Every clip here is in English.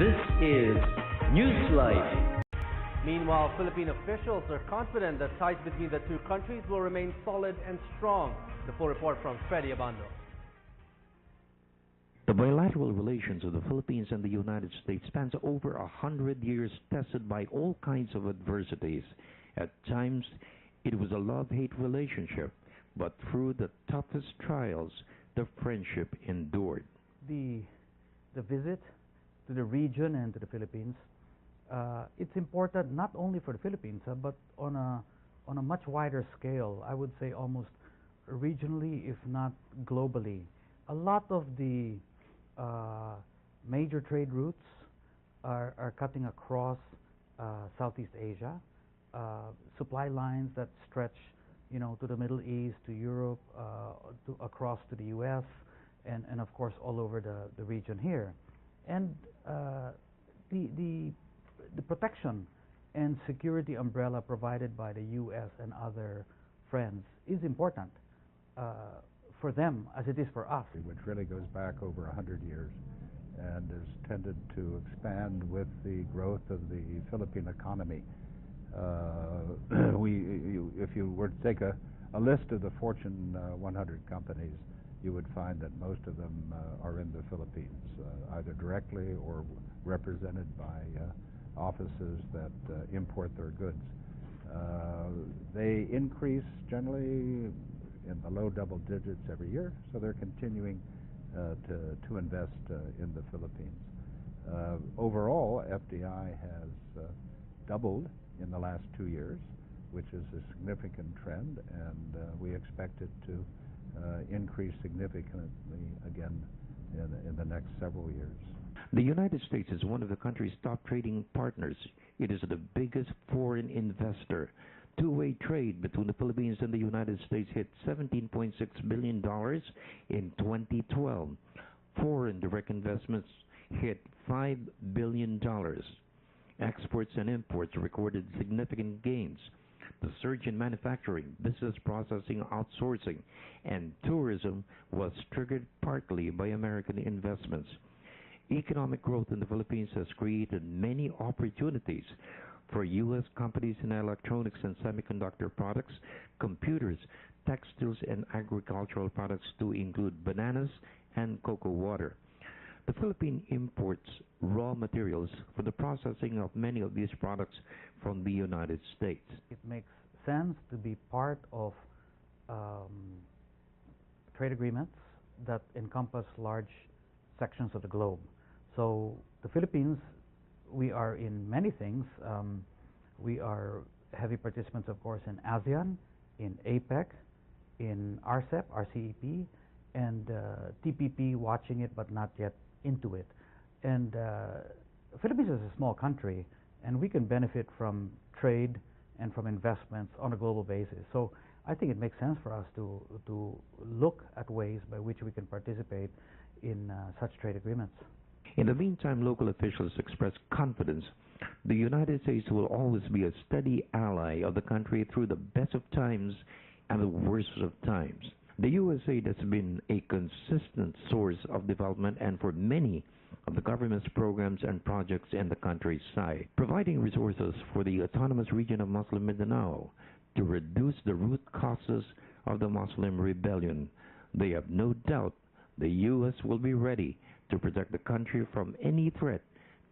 This is Newslight. Meanwhile, Philippine officials are confident that ties between the two countries will remain solid and strong. The full report from Freddy Abando. The bilateral relations of the Philippines and the United States spans over 100 years, tested by all kinds of adversities. At times, it was a love-hate relationship, but through the toughest trials, the friendship endured. The visit to the region and to the Philippines, it's important not only for the Philippines, but on a much wider scale. I would say almost regionally, if not globally. A lot of the major trade routes are cutting across Southeast Asia. Supply lines that stretch, to the Middle East, to Europe, across to the U.S., and of course all over the region here. And the protection and security umbrella provided by the U.S. and other friends is important for them as it is for us. Which really goes back over 100 years and has tended to expand with the growth of the Philippine economy. If you were to take a list of the Fortune 100 companies, you would find that most of them are in the Philippines, either directly or represented by offices that import their goods. They increase generally in the low double digits every year, so they're continuing to invest in the Philippines. Overall, FDI has doubled in the last 2 years, which is a significant trend, and we expect it to increase significantly again in the next several years. The United States is one of the country's top trading partners. It is the biggest foreign investor. Two-way trade between the Philippines and the United States hit $17.6 billion in 2012. Foreign direct investments hit $5 billion. Exports and imports recorded significant gains. The surge in manufacturing, business processing, outsourcing, and tourism was triggered partly by American investments. Economic growth in the Philippines has created many opportunities for U.S. companies in electronics and semiconductor products, computers, textiles, and agricultural products to include bananas and cocoa water. The Philippines imports raw materials for the processing of many of these products from the United States. It makes sense to be part of trade agreements that encompass large sections of the globe. So the Philippines, we are in many things. We are heavy participants, of course, in ASEAN, in APEC, in RCEP, RCEP, and TPP, watching it but not yet into it. And Philippines is a small country, and we can benefit from trade and from investments on a global basis. So I think it makes sense for us to look at ways by which we can participate in such trade agreements. In the meantime, local officials express confidence the United States will always be a steady ally of the country through the best of times and the worst of times. The USA has been a consistent source of development and for many of the government's programs and projects in the countryside, providing resources for the autonomous region of Muslim Mindanao to reduce the root causes of the Muslim rebellion. They have no doubt the U.S. will be ready to protect the country from any threat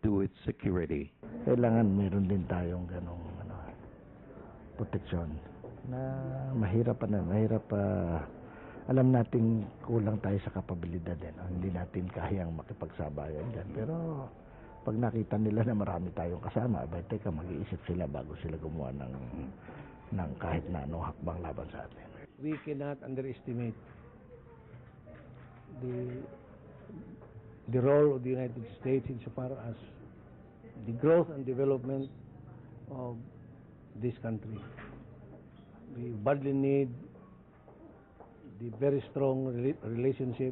to its security. Kailangan meron din tayong ganong proteksyon na mahirap alam nating kulang tayo sa kapabilidad hindi natin kayang makipagsabayan dyan. Pero pag nakita nila na marami tayong kasama, teka, mag-iisip sila bago sila gumawa ng kahit na anong hakbang laban sa atin. We cannot underestimate the role of the United States insofar as the growth and development of this country. We badly need the very strong relationship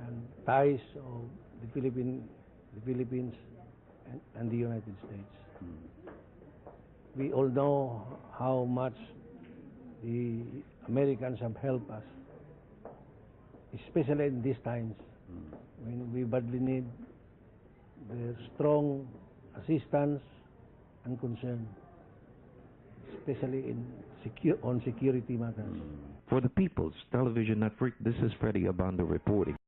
and ties of the Philippines and the United States. We all know how much the Americans have helped us, especially in these times when we badly need their strong assistance and concern, especially on security matters. For the People's Television Network, this is Freddie Abando reporting.